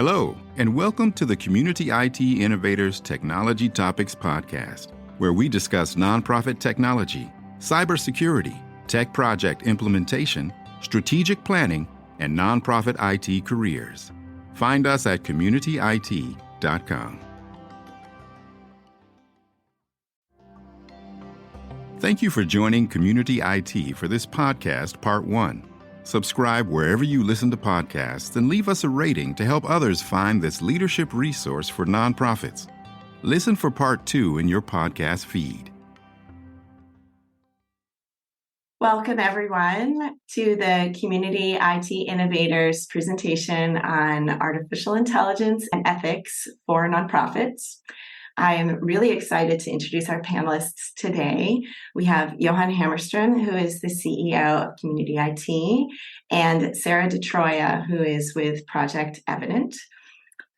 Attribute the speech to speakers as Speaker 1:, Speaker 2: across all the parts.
Speaker 1: Hello, and welcome to the Community IT Innovators Technology Topics Podcast, where we discuss nonprofit technology, cybersecurity, tech project implementation, strategic planning, and nonprofit IT careers. Find us at communityit.com. Thank you for joining Community IT for this podcast, Part 1. Subscribe wherever you listen to podcasts and leave us a rating to help others find this leadership resource for nonprofits. Listen for Part 2 in your podcast feed.
Speaker 2: Welcome, everyone, to the Community IT Innovators presentation on artificial intelligence and ethics for nonprofits. I am really excited to introduce our panelists today. We have Johan Hammerstrom, who is the CEO of Community IT, and Sarah Di Troia, who is with Project Evident.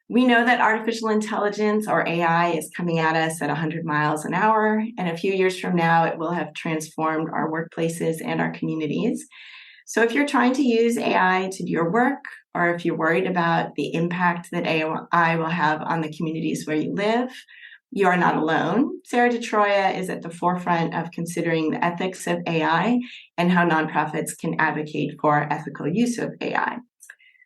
Speaker 2: We know that artificial intelligence, or AI, is coming at us at 100 miles an hour, and a few years from now, it will have transformed our workplaces and our communities. So if you're trying to use AI to do your work, or if you're worried about the impact that AI will have on the communities where you live, you are not alone. Sarah Di Troia is at the forefront of considering the ethics of AI and how nonprofits can advocate for ethical use of AI.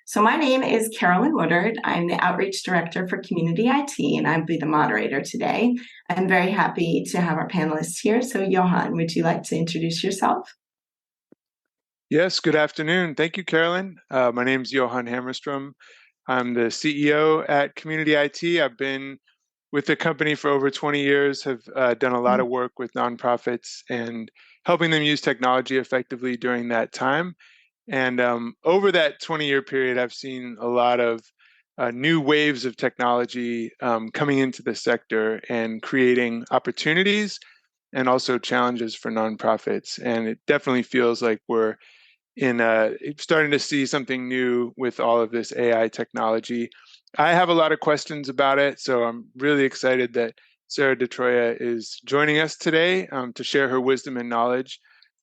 Speaker 2: So my name is Carolyn Woodard. I'm the Outreach Director for Community IT, and I'll be the moderator today. I'm very happy to have our panelists here. So Johan, would you like to introduce yourself?
Speaker 3: Yes, good afternoon. Thank you, Carolyn. My name is Johan Hammerstrom. I'm the CEO at Community IT. I've been with the company for over 20 years, have done a lot of work with nonprofits and helping them use technology effectively during that time. And over that 20-year period, I've seen a lot of new waves of technology coming into the sector and creating opportunities and also challenges for nonprofits. And it definitely feels like we're starting to see something new with all of this AI technology. I have a lot of questions about it, so I'm really excited that Sarah Di Troia is joining us today to share her wisdom and knowledge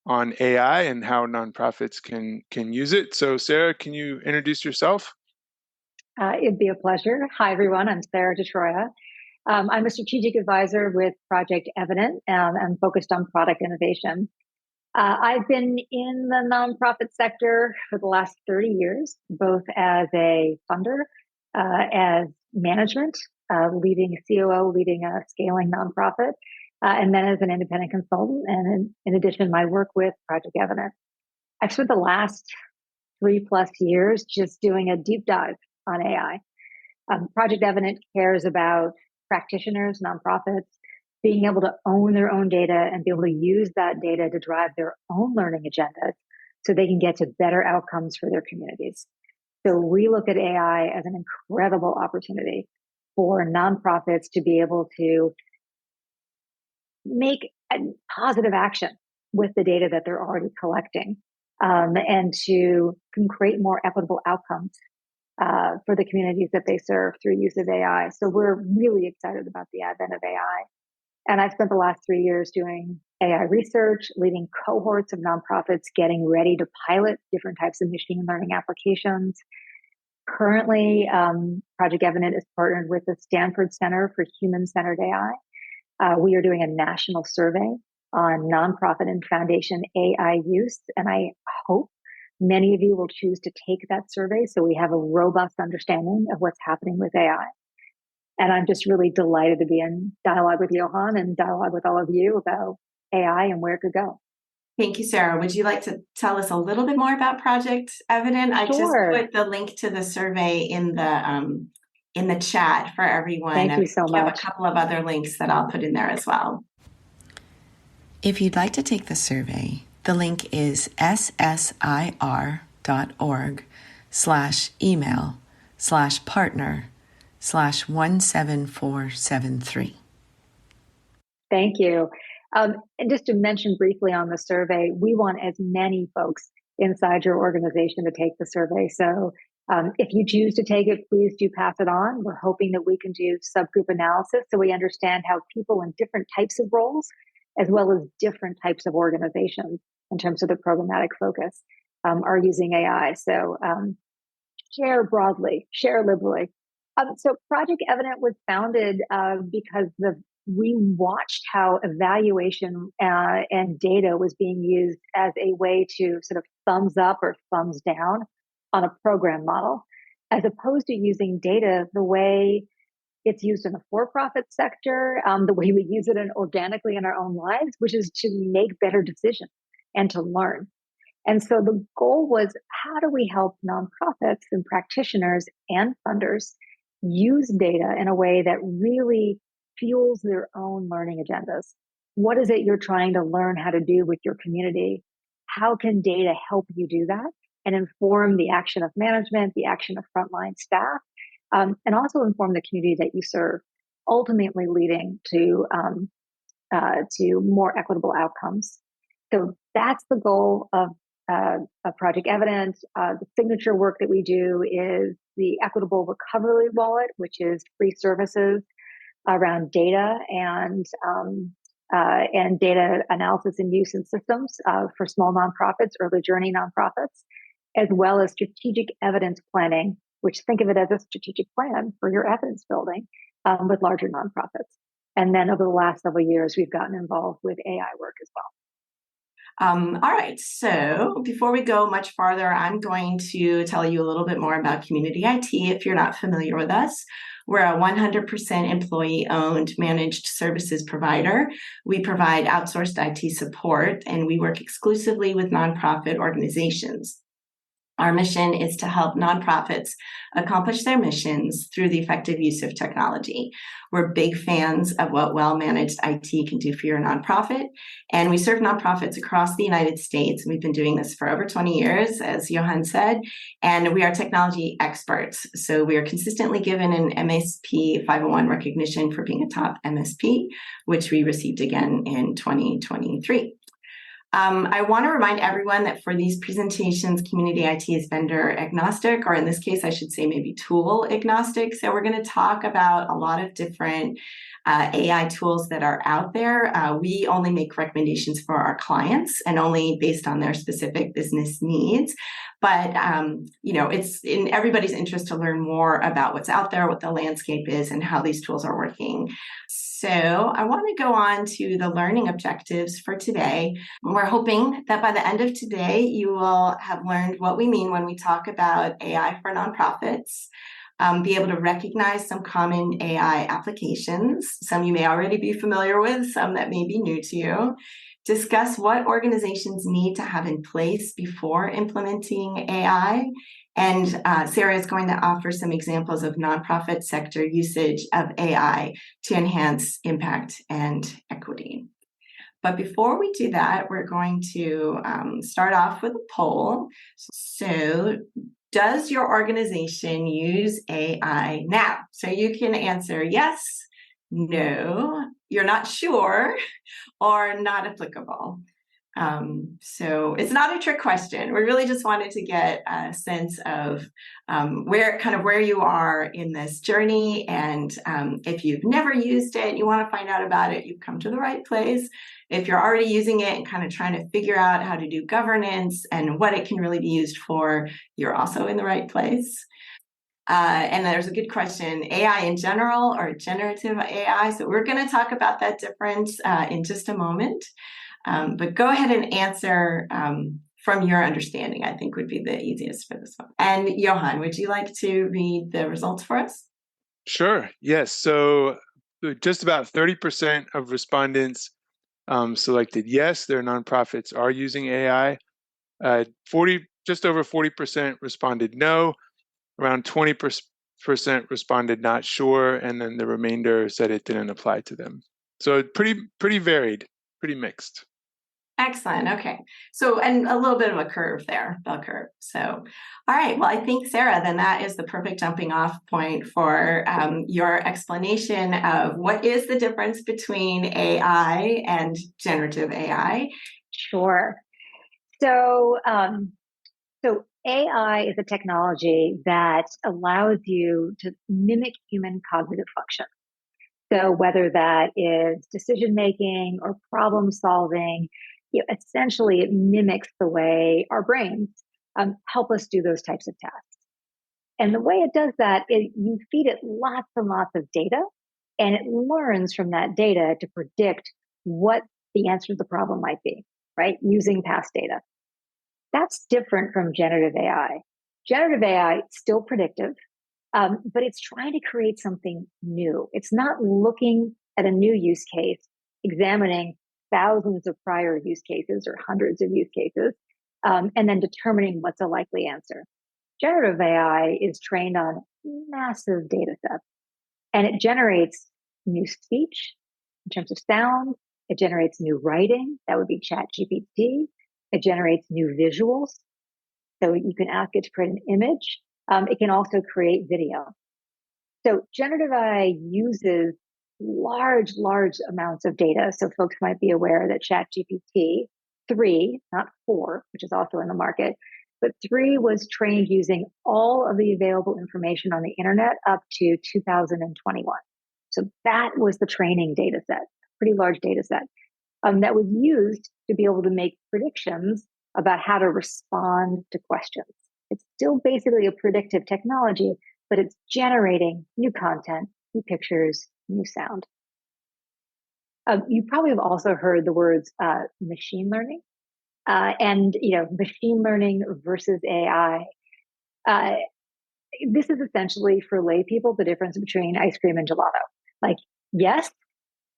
Speaker 3: on AI and how nonprofits can use it. So Sarah, can you introduce yourself?
Speaker 4: It'd be a pleasure. Hi, everyone. I'm Sarah Di Troia. I'm a strategic advisor with Project Evident and focused on product innovation. I've been in the nonprofit sector for the last 30 years, both as a funder, as management, leading a COO, leading a scaling nonprofit, and then as an independent consultant. And in addition, my work with Project Evident. I've spent the last 3+ years just doing a deep dive on AI. Project Evident cares about practitioners, nonprofits, being able to own their own data and be able to use that data to drive their own learning agendas so they can get to better outcomes for their communities. So we look at AI as an incredible opportunity for nonprofits to be able to make a positive action with the data that they're already collecting and to create more equitable outcomes for the communities that they serve through use of AI. So we're really excited about the advent of AI. And I've spent the last 3 years doing AI research, leading cohorts of nonprofits getting ready to pilot different types of machine learning applications. Currently, Project Evident is partnered with the Stanford Center for Human-Centered AI. We are doing a national survey on nonprofit and foundation AI use, and I hope many of you will choose to take that survey so we have a robust understanding of what's happening with AI. And I'm just really delighted to be in dialogue with Johan and dialogue with all of you about AI and where it could go.
Speaker 2: Thank you, Sarah. Would you like to tell us a little bit more about Project Evident? I just put the link to the survey in the chat for everyone.
Speaker 4: Thank you so much.
Speaker 2: I have a couple of other links that I'll put in there as well.
Speaker 5: If you'd like to take the survey, the link is ssir.org/email/partner/17473.
Speaker 4: Thank you. And just to mention briefly on the survey, we want as many folks inside your organization to take the survey. So if you choose to take it, please do pass it on. We're hoping that we can do subgroup analysis so we understand how people in different types of roles, as well as different types of organizations in terms of the programmatic focus, are using AI. So share broadly, share liberally, So Project Evident was founded because we watched how evaluation and data was being used as a way to sort of thumbs up or thumbs down on a program model, as opposed to using data the way it's used in the for-profit sector, the way we use it organically in our own lives, which is to make better decisions and to learn. And so the goal was, how do we help nonprofits and practitioners and funders use data in a way that really fuels their own learning agendas? What is it you're trying to learn how to do with your community? How can data help you do that and inform the action of management, the action of frontline staff, and also inform the community that you serve, ultimately leading to more equitable outcomes? So that's the goal of Project Evident. The signature work that we do is the Equitable Recovery Wallet, which is free services around data and data analysis and use in systems for small nonprofits, early journey nonprofits, as well as strategic evidence planning, which think of it as a strategic plan for your evidence building with larger nonprofits. And then over the last several years, we've gotten involved with AI work as well.
Speaker 2: All right, so before we go much farther, I'm going to tell you a little bit more about Community IT if you're not familiar with us. We're a 100% employee-owned managed services provider. We provide outsourced IT support, and we work exclusively with nonprofit organizations. Our mission is to help nonprofits accomplish their missions through the effective use of technology. We're big fans of what well-managed IT can do for your nonprofit, and we serve nonprofits across the United States. We've been doing this for over 20 years, as Johan said, and we are technology experts. So we are consistently given an MSP 501 recognition for being a top MSP, which we received again in 2023. I want to remind everyone that for these presentations, Community IT is vendor agnostic, or in this case, I should say maybe tool agnostic. So we're going to talk about a lot of different AI tools that are out there. We only make recommendations for our clients and only based on their specific business needs. But, it's in everybody's interest to learn more about what's out there, what the landscape is, and how these tools are working. So I want to go on to the learning objectives for today. We're hoping that by the end of today, you will have learned what we mean when we talk about AI for nonprofits, be able to recognize some common AI applications. Some you may already be familiar with, some that may be new to you. Discuss what organizations need to have in place before implementing AI. And Sarah is going to offer some examples of nonprofit sector usage of AI to enhance impact and equity. But before we do that, we're going to start off with a poll. So, does your organization use AI now? So you can answer yes, no, you're not sure, or not applicable. So it's not a trick question. We really just wanted to get a sense of where you are in this journey. And if you've never used it, you want to find out about it, you've come to the right place. If you're already using it and kind of trying to figure out how to do governance and what it can really be used for, you're also in the right place. And there's a good question, AI in general or generative AI? So we're going to talk about that difference in just a moment. But go ahead and answer from your understanding, I think would be the easiest for this one. And Johan, would you like to read the results for us? Sure.
Speaker 3: Yes. So just about 30% of respondents selected yes, their nonprofits are using AI. Just over 40% responded no. Around 20% responded not sure, and then the remainder said it didn't apply to them. So pretty varied, pretty mixed.
Speaker 2: Excellent. Okay. So, and a little bit of a curve there, bell curve. So, all right. Well, I think, Sarah, then that is the perfect jumping off point for your explanation of what is the difference between AI and generative AI.
Speaker 4: Sure. So AI is a technology that allows you to mimic human cognitive function. So whether that is decision-making or problem-solving, essentially it mimics the way our brains help us do those types of tasks. And the way it does that is you feed it lots and lots of data, and it learns from that data to predict what the answer to the problem might be, right? Using past data. That's different from generative AI. Generative AI is still predictive, but it's trying to create something new. It's not looking at a new use case, examining thousands of prior use cases or hundreds of use cases, and then determining what's a likely answer. Generative AI is trained on massive data sets, and it generates new speech in terms of sound. It generates new writing. That would be ChatGPT. It generates new visuals. So you can ask it to create an image. It can also create video. So generative AI uses large amounts of data. So folks might be aware that ChatGPT 3, not 4, which is also in the market, but 3 was trained using all of the available information on the internet up to 2021. So that was the training data set, pretty large data set, that was used to be able to make predictions about how to respond to questions. It's still basically a predictive technology, but it's generating new content, new pictures, new sound. You probably have also heard the words machine learning, and machine learning versus AI. This is essentially for lay people the difference between ice cream and gelato. Like, yes,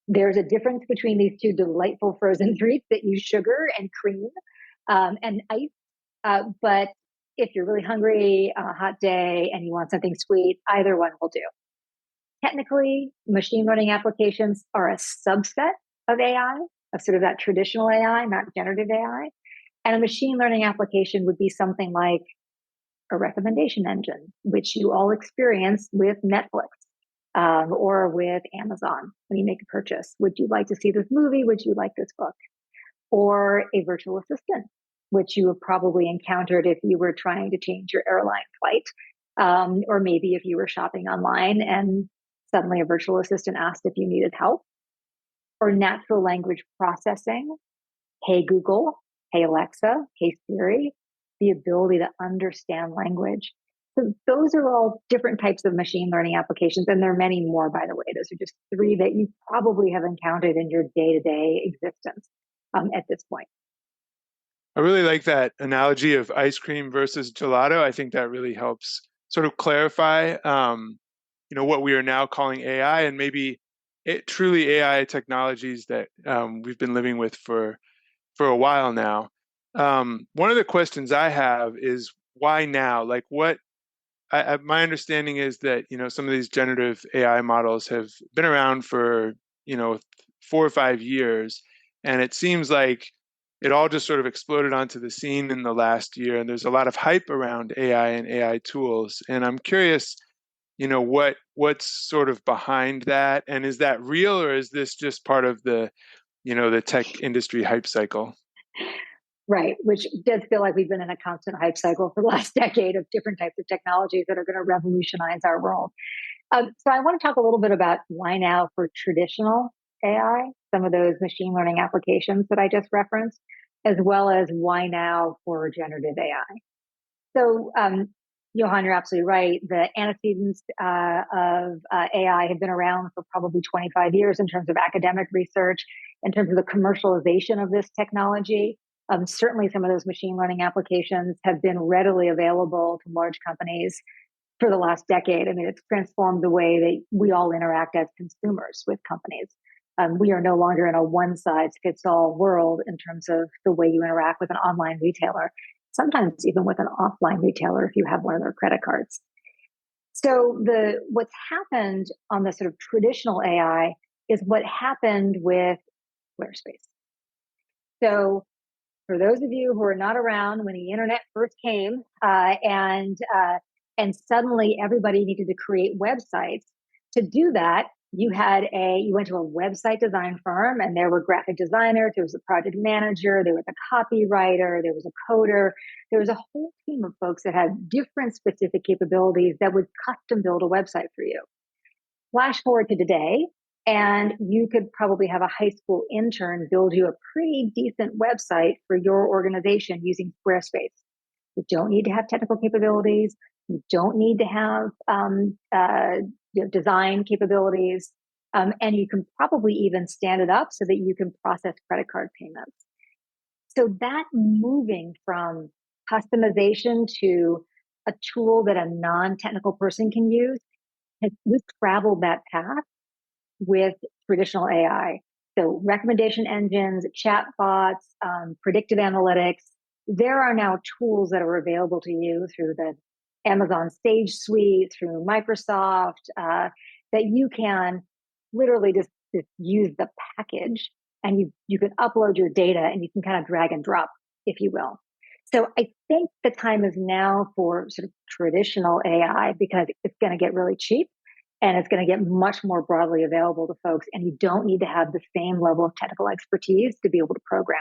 Speaker 4: there's a difference between these two delightful frozen treats that use sugar and cream and ice. But if you're really hungry on a hot day and you want something sweet, either one will do. Technically, machine learning applications are a subset of AI, of sort of that traditional AI, not generative AI. And a machine learning application would be something like a recommendation engine, which you all experience with Netflix or with Amazon when you make a purchase. Would you like to see this movie? Would you like this book? Or a virtual assistant, which you have probably encountered if you were trying to change your airline flight, or maybe if you were shopping online and suddenly a virtual assistant asked if you needed help. Or natural language processing. Hey Google, hey Alexa, hey Siri, the ability to understand language. So those are all different types of machine learning applications, and there are many more, by the way. Those are just 3 that you probably have encountered in your day-to-day existence at this point.
Speaker 3: I really like that analogy of ice cream versus gelato. I think that really helps sort of clarify, what we are now calling AI, and maybe truly AI technologies that we've been living with for a while now. One of the questions I have is why now? Like, my understanding is that some of these generative AI models have been around for 4 or 5 years, and it seems like it all just sort of exploded onto the scene in the last year, and there's a lot of hype around AI and AI tools. And I'm curious, what's sort of behind that, and is that real, or is this just part of the the tech industry hype cycle?
Speaker 4: Right, which does feel like we've been in a constant hype cycle for the last decade of different types of technologies that are going to revolutionize our world. So I want to talk a little bit about why now for traditional AI, some of those machine learning applications that I just referenced, as well as why now for generative AI. So, Johan, you're absolutely right. The antecedents of AI have been around for probably 25 years in terms of academic research, in terms of the commercialization of this technology. Certainly, some of those machine learning applications have been readily available to large companies for the last decade. I mean, it's transformed the way that we all interact as consumers with companies. We are no longer in a one-size-fits-all world in terms of the way you interact with an online retailer, sometimes even with an offline retailer if you have one of their credit cards. So what's happened on the sort of traditional AI is what happened with Squarespace. So for those of you who are not around when the internet first came, and suddenly everybody needed to create websites, to do that, you went to a website design firm, and there were graphic designers, there was a project manager, there was a copywriter, there was a coder, there was a whole team of folks that had different specific capabilities that would custom build a website for you. Flash forward to today, and you could probably have a high school intern build you a pretty decent website for your organization using Squarespace. You don't need to have technical capabilities. You don't need to have design capabilities, and you can probably even stand it up so that you can process credit card payments. So that moving from customization to a tool that a non-technical person can use, we've traveled that path with traditional AI. So recommendation engines, chatbots, predictive analytics, there are now tools that are available to you through the Amazon Sage Suite, through Microsoft, that you can literally just use the package, and you can upload your data and you can kind of drag and drop, if you will. So I think the time is now for sort of traditional AI, because it's going to get really cheap and it's going to get much more broadly available to folks. And you don't need to have the same level of technical expertise to be able to program.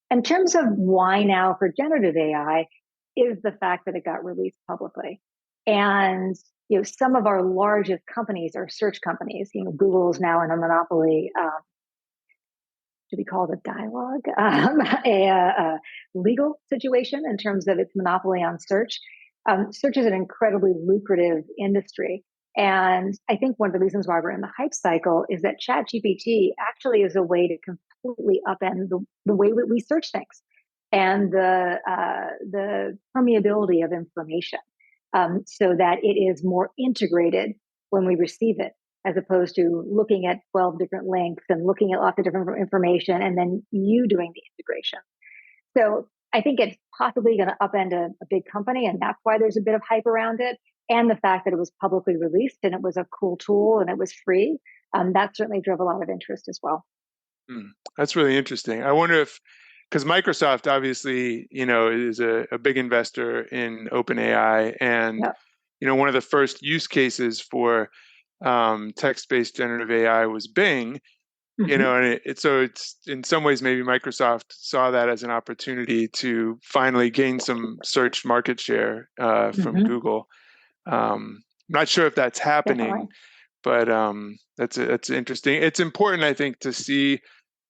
Speaker 4: In terms of why now for generative AI is the fact that it got released publicly. And some of our largest companies are search companies. Google is now in a monopoly. Should we call it a dialogue? A legal situation in terms of its monopoly on search. Search is an incredibly lucrative industry. And I think one of the reasons why we're in the hype cycle is that ChatGPT actually is a way to completely upend the way we search things and the permeability of information, so that it is more integrated when we receive it, as opposed to looking at 12 different links and looking at lots of different information and then you doing the integration. So I think it's possibly going to upend a big company, and that's why there's a bit of hype around it. And the fact that it was publicly released and it was a cool tool and it was free, that certainly drove a lot of interest as well.
Speaker 3: That's really interesting. I wonder if, because Microsoft obviously, is a big investor in OpenAI, and one of the first use cases for text-based generative AI was Bing. And so it's in some ways maybe Microsoft saw that as an opportunity to finally gain some search market share from Google. Not sure if that's happening, but that's interesting. It's important, I think, to see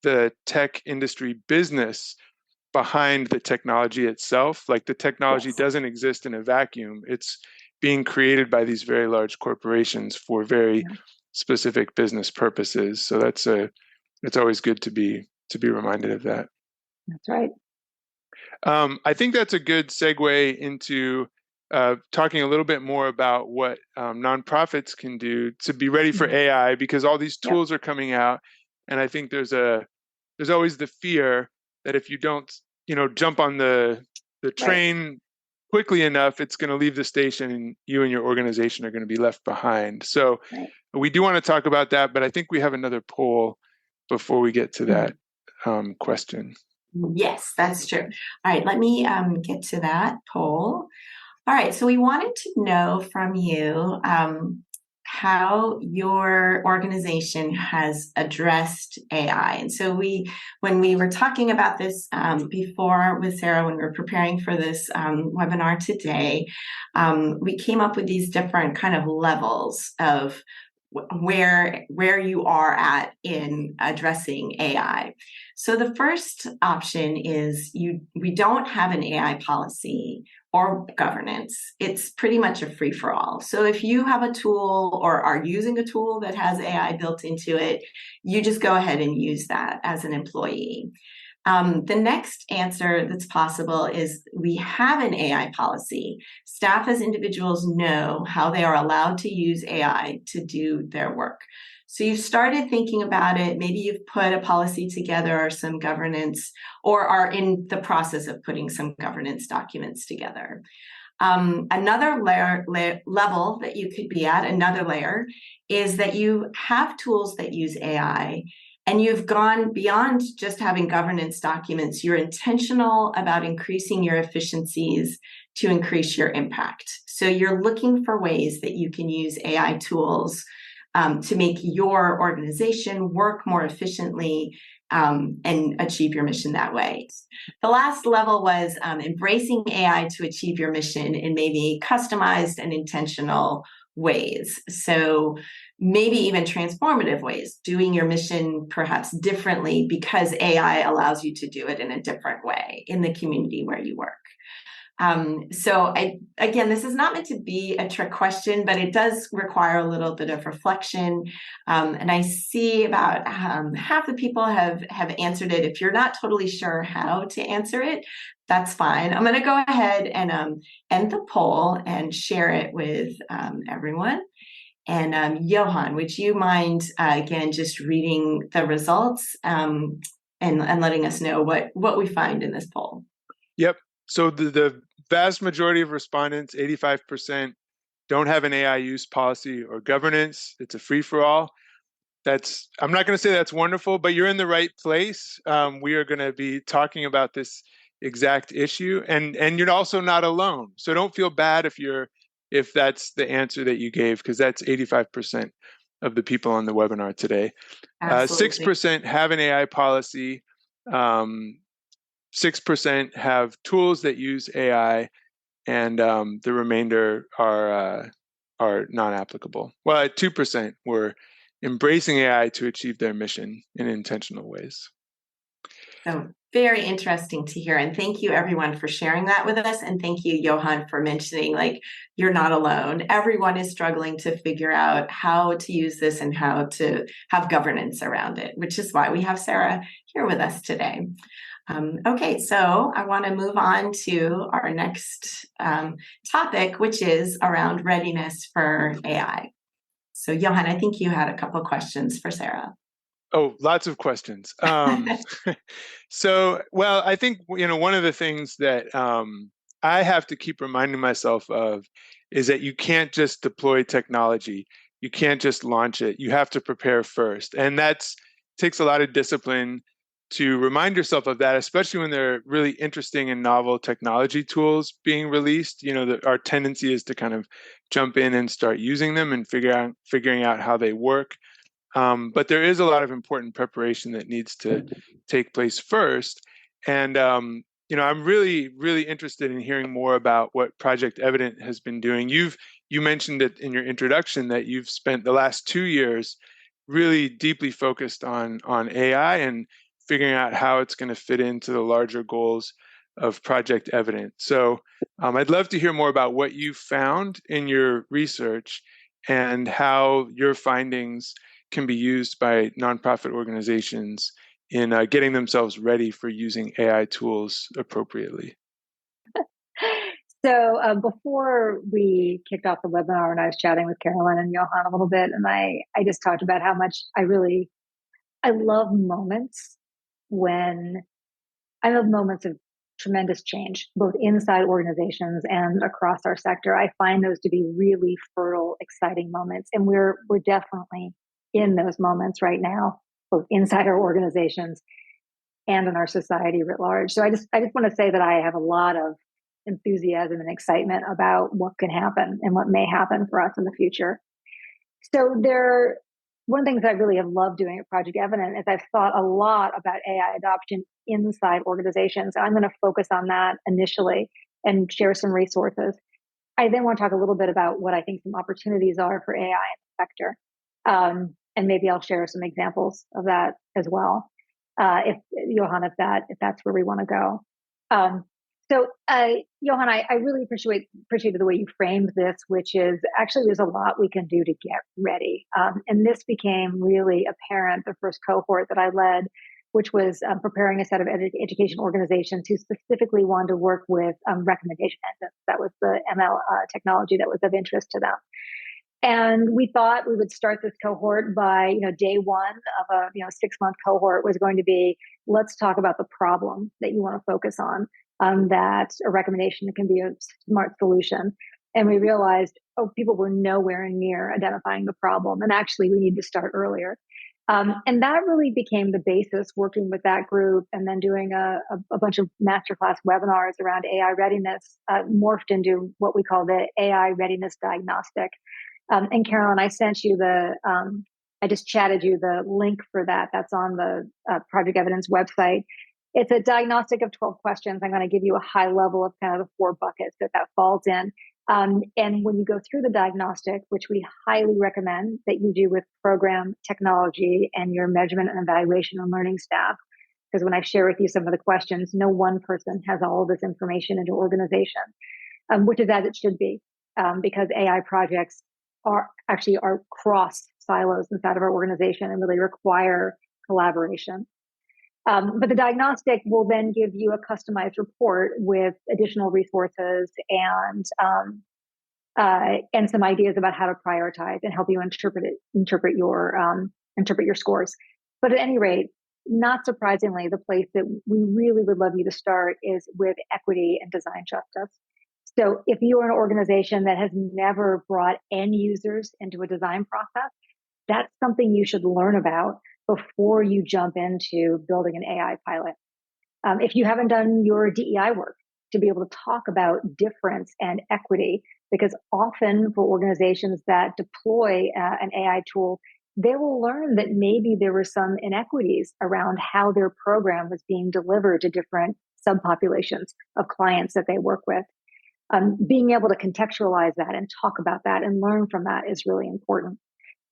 Speaker 3: the tech industry business behind the technology itself. Like, the technology doesn't exist in a vacuum. It's being created by these very large corporations for very specific business purposes. So it's always good to be reminded of that.
Speaker 4: That's right.
Speaker 3: I think that's a good segue into talking a little bit more about what nonprofits can do to be ready for AI, because all these tools are coming out, and I think there's always the fear that if you don't jump on the train quickly enough, it's going to leave the station and you and your organization are going to be left behind. So we do want to talk about that, but I think we have another poll before we get to that question.
Speaker 2: Yes, that's true. All right, let me get to that poll. All right, so we wanted to know from you how your organization has addressed AI. And so when we were talking about this before with Sarah, when we were preparing for this webinar today, we came up with these different kind of levels of where you are at in addressing AI. So the first option is we don't have an AI policy or governance. It's pretty much a free-for-all. So if you have a tool or are using a tool that has AI built into it, you just go ahead and use that as an employee. The next answer that's possible is we have an AI policy. Staff as individuals know how they are allowed to use AI to do their work. So you've started thinking about it. Maybe you've put a policy together or some governance, or are in the process of putting some governance documents together. Another level that you could be at, another layer, is that you have tools that use AI, and you've gone beyond just having governance documents. You're intentional about increasing your efficiencies to increase your impact. So you're looking for ways that you can use AI tools to make your organization work more efficiently and achieve your mission that way. The last level was embracing AI to achieve your mission in maybe customized and intentional ways. So maybe even transformative ways, doing your mission perhaps differently because AI allows you to do it in a different way in the community where you work. Again, this is not meant to be a trick question, but it does require a little bit of reflection. And I see about half the people have answered it. If you're not totally sure how to answer it, that's fine. I'm going to go ahead and end the poll and share it with everyone. And Johan, would you mind again just reading the results and letting us know what we find in this poll?
Speaker 3: Yep. So the vast majority of respondents, 85%, don't have an AI use policy or governance. It's a free-for-all. I'm not going to say that's wonderful, but you're in the right place. We are going to be talking about this exact issue, and you're also not alone. So don't feel bad if that's the answer that you gave, because that's 85% of the people on the webinar today. 6% have an AI policy. 6% have tools that use AI, and the remainder are non-applicable. Well, 2% were embracing AI to achieve their mission in intentional ways.
Speaker 2: So very interesting to hear. And thank you everyone for sharing that with us. And thank you, Johan, for mentioning you're not alone. Everyone is struggling to figure out how to use this and how to have governance around it, which is why we have Sarah here with us today. Okay, so I want to move on to our next topic, which is around readiness for AI. So Johan, I think you had a couple of questions for Sarah.
Speaker 3: Oh, lots of questions. So, I think, one of the things that I have to keep reminding myself of is that you can't just deploy technology. You can't just launch it. You have to prepare first. And that takes a lot of discipline to remind yourself of that, especially when there are really interesting and novel technology tools being released. Our tendency is to kind of jump in and start using them and figuring out how they work. But there is a lot of important preparation that needs to take place first. And, I'm really, really interested in hearing more about what Project Evident has been doing. You mentioned it in your introduction that you've spent the last 2 years really deeply focused on AI and figuring out how it's going to fit into the larger goals of Project Evident. So I'd love to hear more about what you found in your research and how your findings can be used by nonprofit organizations in getting themselves ready for using AI tools appropriately.
Speaker 4: So before we kicked off the webinar, and I was chatting with Carolyn and Johan a little bit, and I just talked about how much I love moments of tremendous change, both inside organizations and across our sector. I find those to be really fertile, exciting moments, and we're definitely in those moments right now, both inside our organizations and in our society writ large. So I just want to say that I have a lot of enthusiasm and excitement about what can happen and what may happen for us in the future. So one of the things I really have loved doing at Project Evident is I've thought a lot about AI adoption inside organizations. I'm going to focus on that initially and share some resources. I then want to talk a little bit about what I think some opportunities are for AI in the sector. And maybe I'll share some examples of that as well. If Johan, if that's where we want to go. Johan, I really appreciated the way you framed this, which is actually there's a lot we can do to get ready. And this became really apparent the first cohort that I led, which was preparing a set of education organizations who specifically wanted to work with recommendation engines. That was the ML technology that was of interest to them. And we thought we would start this cohort by, day one of a 6-month cohort was going to be, let's talk about the problem that you want to focus on. That a recommendation can be a smart solution. And we realized, people were nowhere near identifying the problem. And actually, we need to start earlier. And that really became the basis, working with that group and then doing a bunch of masterclass webinars around AI readiness, morphed into what we call the AI readiness diagnostic. And Carolyn, I sent you I just chatted you the link for that. That's on the Project Evidence website. It's a diagnostic of 12 questions. I'm going to give you a high level of kind of the 4 buckets that falls in. And when you go through the diagnostic, which we highly recommend that you do with program technology and your measurement and evaluation and learning staff, because when I share with you some of the questions, no one person has all of this information into organization, which is as it should be, because AI projects are cross silos inside of our organization and really require collaboration. But the diagnostic will then give you a customized report with additional resources and some ideas about how to prioritize and help you interpret your scores. But at any rate, not surprisingly, the place that we really would love you to start is with equity and design justice. So if you are an organization that has never brought end users into a design process, that's something you should learn about before you jump into building an AI pilot. If you haven't done your DEI work to be able to talk about difference and equity, because often for organizations that deploy an AI tool, they will learn that maybe there were some inequities around how their program was being delivered to different subpopulations of clients that they work with. Being able to contextualize that and talk about that and learn from that is really important.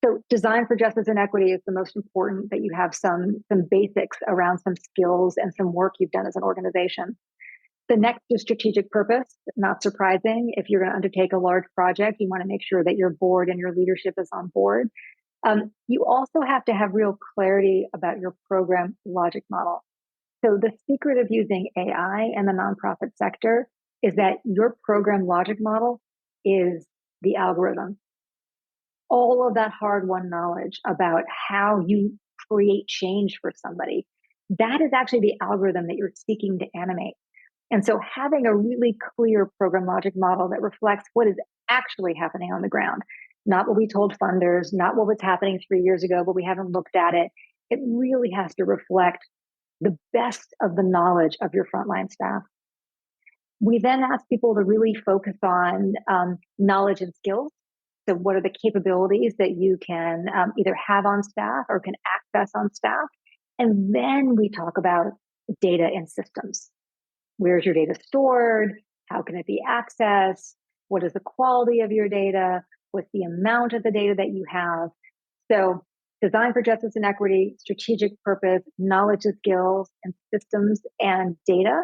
Speaker 4: So design for justice and equity is the most important, that you have some basics around some skills and some work you've done as an organization. The next is strategic purpose. Not surprising. If you're going to undertake a large project, you want to make sure that your board and your leadership is on board. You also have to have real clarity about your program logic model. So the secret of using AI in the nonprofit sector is that your program logic model is the algorithm. All of that hard-won knowledge about how you create change for somebody, that is actually the algorithm that you're seeking to animate. And so having a really clear program logic model that reflects what is actually happening on the ground, not what we told funders, not what was happening 3 years ago, but we haven't looked at it. It really has to reflect the best of the knowledge of your frontline staff. We then ask people to really focus on knowledge and skills. So what are the capabilities that you can either have on staff or can access on staff? And then we talk about data and systems. Where's your data stored? How can it be accessed? What is the quality of your data? What's the amount of the data that you have? So design for justice and equity, strategic purpose, knowledge and skills, and systems and data.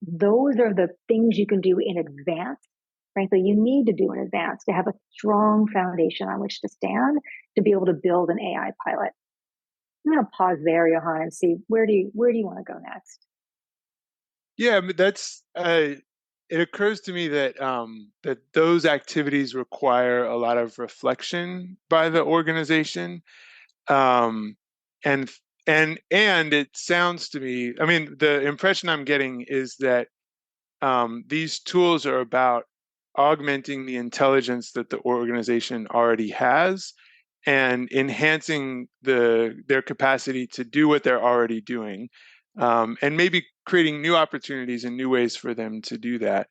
Speaker 4: Those are the things you can do in advance. Frankly, you need to do in advance to have a strong foundation on which to stand to be able to build an AI pilot. I'm going to pause there, Johan, and see where do you want to go next?
Speaker 3: Yeah, I mean, that's it occurs to me that that those activities require a lot of reflection by the organization, and it sounds to me, I mean, the impression I'm getting is that these tools are about augmenting the intelligence that the organization already has and enhancing their capacity to do what they're already doing, and maybe creating new opportunities and new ways for them to do that.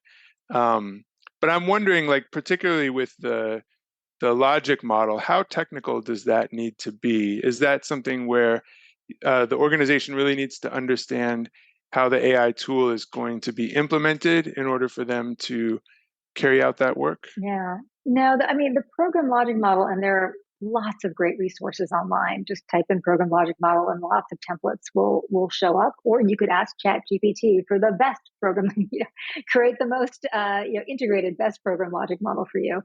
Speaker 3: But I'm wondering, like, particularly with the logic model, how technical does that need to be? Is that something where the organization really needs to understand how the AI tool is going to be implemented in order for them to carry out that work?
Speaker 4: Yeah. No, I mean, the program logic model, and there are lots of great resources online. Just type in program logic model and lots of templates will show up. Or you could ask ChatGPT for the best program, create the most integrated best program logic model for you.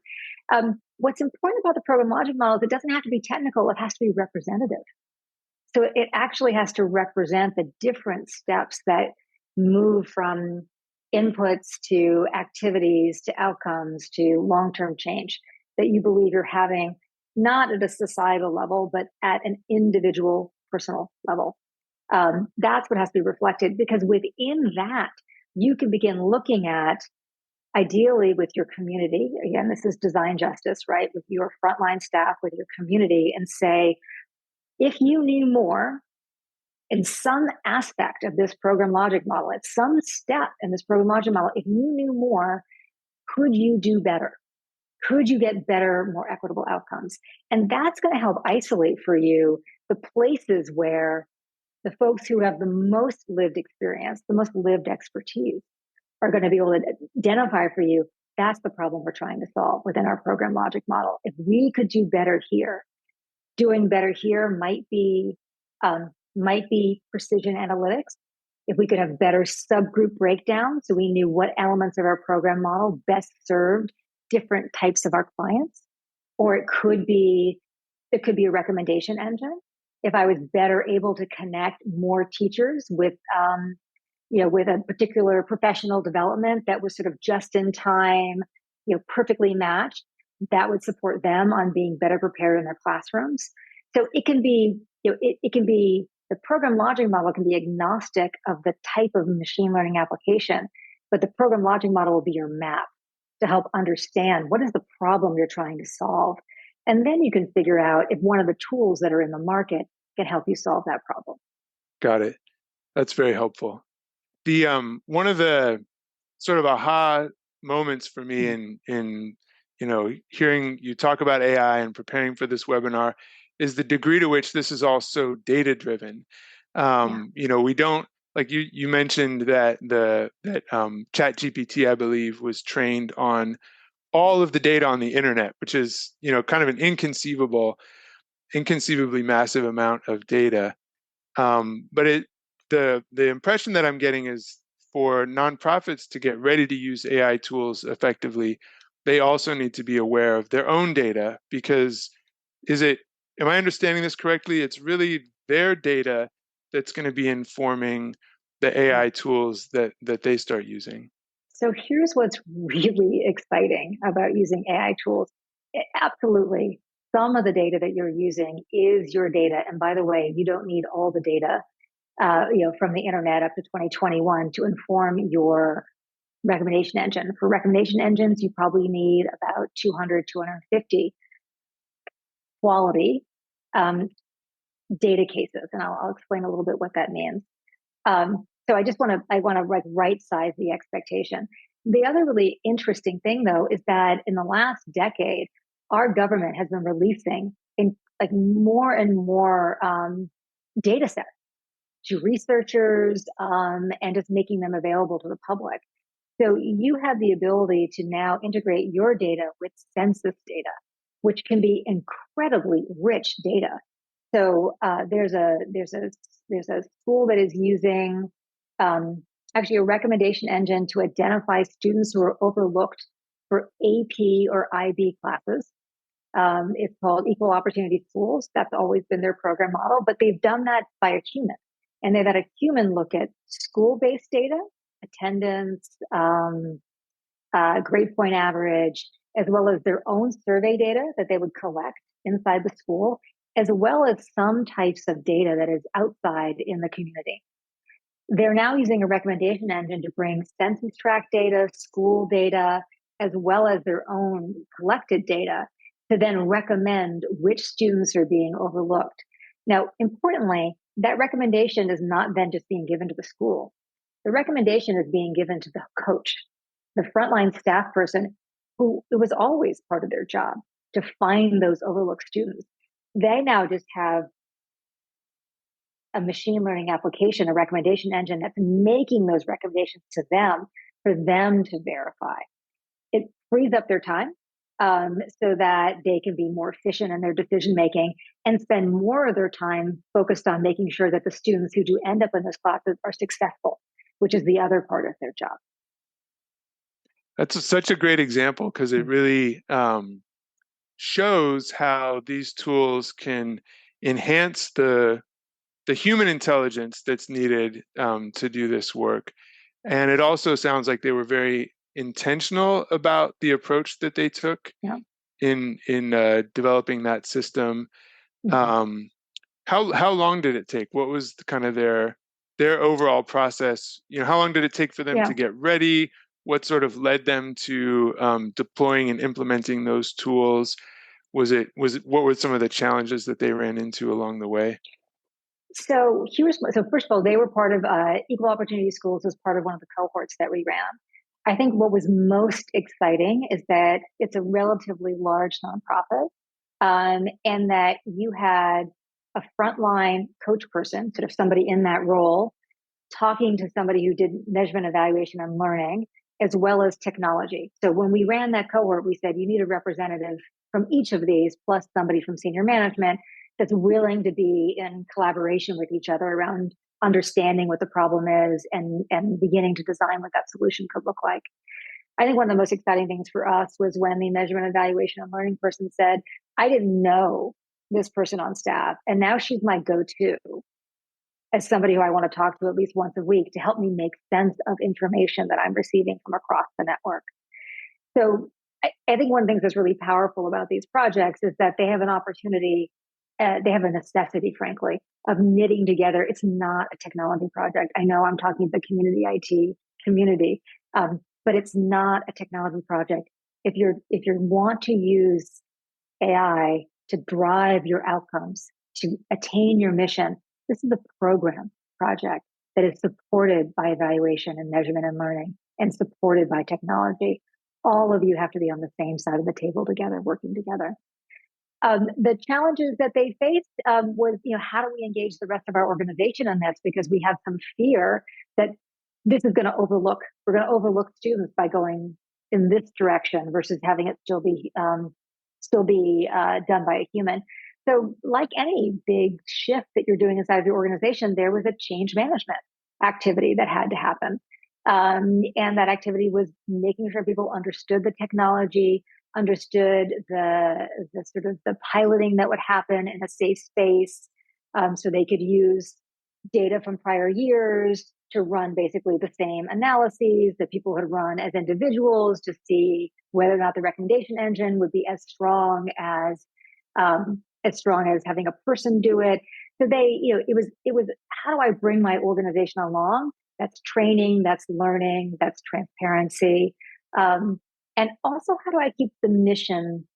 Speaker 4: What's important about the program logic model is it doesn't have to be technical, it has to be representative. So it actually has to represent the different steps that move from inputs to activities to outcomes to long-term change that you believe you're having, not at a societal level, but at an individual personal level. That's what has to be reflected, because within that, you can begin looking at, ideally with your community, again, this is design justice, right? With your frontline staff, with your community, and say, if you knew more in some aspect of this program logic model, at some step in this program logic model, if you knew more, could you do better? Could you get better, more equitable outcomes? And that's going to help isolate for you the places where the folks who have the most lived experience, the most lived expertise, are going to be able to identify for you, that's the problem we're trying to solve within our program logic model. If we could do better here, doing better here might be might be precision analytics. If we could have better subgroup breakdown, so we knew what elements of our program model best served different types of our clients, or it could be a recommendation engine. If I was better able to connect more teachers with with a particular professional development that was sort of just in time, perfectly matched, that would support them on being better prepared in their classrooms. So it can be, it can be, the program logic model can be agnostic of the type of machine learning application, but the program logic model will be your map to help understand what is the problem you're trying to solve. And then you can figure out if one of the tools that are in the market can help you solve that problem.
Speaker 3: Got it. That's very helpful. The one of the sort of aha moments for me in hearing you talk about AI and preparing for this webinar is the degree to which this is also data driven. We don't, like you mentioned that ChatGPT, I believe, was trained on all of the data on the internet, which is kind of an inconceivably massive amount of data. But the impression that I'm getting is for nonprofits to get ready to use AI tools effectively, they also need to be aware of their own data, because am I understanding this correctly? It's really their data that's going to be informing the AI tools that they start using.
Speaker 4: So here's what's really exciting about using AI tools. Absolutely, some of the data that you're using is your data. And by the way, you don't need all the data from the internet up to 2021 to inform your recommendation engine. For recommendation engines, you probably need about 200, 250 quality data cases. And I'll explain a little bit what that means. So I want to right size the expectation. The other really interesting thing, though, is that in the last decade, our government has been releasing more and more data sets to researchers and just making them available to the public. So you have the ability to now integrate your data with census data, which can be incredibly rich data. So there's a school that is using actually a recommendation engine to identify students who are overlooked for AP or IB classes. It's called Equal Opportunity Schools. That's always been their program model, but they've done that by a human. And they've had a human look at school-based data, attendance, grade point average, as well as their own survey data that they would collect inside the school, as well as some types of data that is outside in the community. They're now using a recommendation engine to bring census tract data, school data, as well as their own collected data to then recommend which students are being overlooked. Now, importantly, that recommendation is not then just being given to the school. The recommendation is being given to the coach, the frontline staff person, who it was always part of their job to find those overlooked students. They now just have a machine learning application, a recommendation engine that's making those recommendations to them for them to verify. It frees up their time so that they can be more efficient in their decision making and spend more of their time focused on making sure that the students who do end up in those classes are successful, which is the other part of their job.
Speaker 3: That's such a great example, because it really shows how these tools can enhance the human intelligence that's needed to do this work. And it also sounds like they were very intentional about the approach that they took in developing that system. How long did it take? What was kind of their overall process? How long did it take for them to get ready? What sort of led them to deploying and implementing those tools? What were some of the challenges that they ran into along the way?
Speaker 4: So first of all, they were part of Equal Opportunity Schools as part of one of the cohorts that we ran. I think what was most exciting is that it's a relatively large nonprofit, and that you had a frontline coach person, sort of somebody in that role, talking to somebody who did measurement, evaluation, and learning, as well as technology. So when we ran that cohort, we said you need a representative from each of these, plus somebody from senior management, that's willing to be in collaboration with each other around understanding what the problem is and beginning to design what that solution could look like. I think one of the most exciting things for us was when the measurement, evaluation, and learning person said, I didn't know this person on staff, and now she's my go-to as somebody who I want to talk to at least once a week to help me make sense of information that I'm receiving from across the network. So I think one of the things that's really powerful about these projects is that they have an opportunity, they have a necessity, frankly, of knitting together. It's not a technology project. I know I'm talking to the community IT community, but it's not a technology project. If you want to use AI to drive your outcomes, to attain your mission, this is a program project that is supported by evaluation and measurement and learning and supported by technology. All of you have to be on the same side of the table together, working together. The challenges that they faced was, how do we engage the rest of our organization on this? Because we have some fear that this is going to we're going to overlook students by going in this direction versus having it still be done by a human. So like any big shift that you're doing inside of your organization, there was a change management activity that had to happen. And that activity was making sure people understood the technology, understood the sort of the piloting that would happen in a safe space, so they could use data from prior years to run basically the same analyses that people had run as individuals to see whether or not the recommendation engine would be as strong as having a person do it. So it was how do I bring my organization along? That's training, that's learning, that's transparency. And also, how do I keep the mission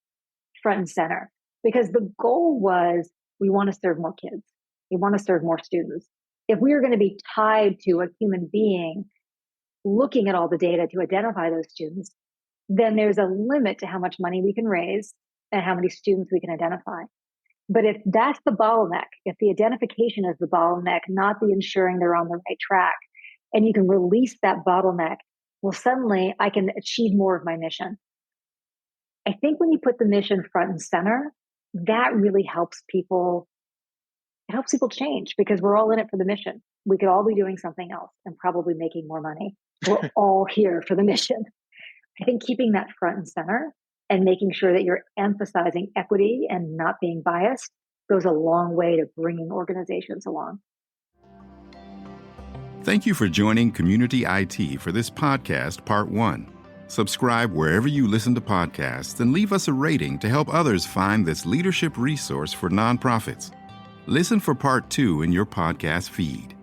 Speaker 4: front and center? Because the goal was we want to serve more kids. We want to serve more students. If we are going to be tied to a human being looking at all the data to identify those students, then there's a limit to how much money we can raise and how many students we can identify. But if that's the bottleneck, if the identification is the bottleneck, not the ensuring they're on the right track, and you can release that bottleneck, well, suddenly I can achieve more of my mission. I think when you put the mission front and center, that really helps people. It helps people change because we're all in it for the mission. We could all be doing something else and probably making more money. We're all here for the mission. I think keeping that front and center and making sure that you're emphasizing equity and not being biased goes a long way to bringing organizations along.
Speaker 1: Thank you for joining Community IT for this podcast, Part 1. Subscribe wherever you listen to podcasts and leave us a rating to help others find this leadership resource for nonprofits. Listen for Part 2 in your podcast feed.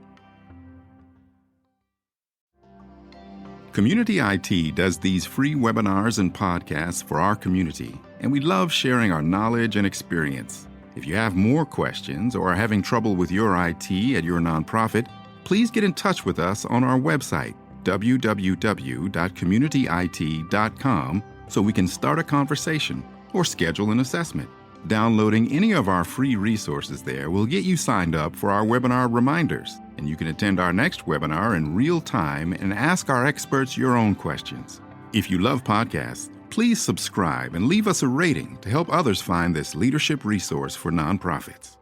Speaker 1: Community IT does these free webinars and podcasts for our community, and we love sharing our knowledge and experience. If you have more questions or are having trouble with your IT at your nonprofit, please get in touch with us on our website, www.communityit.com, so we can start a conversation or schedule an assessment. Downloading any of our free resources there will get you signed up for our webinar reminders, and you can attend our next webinar in real time and ask our experts your own questions. If you love podcasts, please subscribe and leave us a rating to help others find this leadership resource for nonprofits.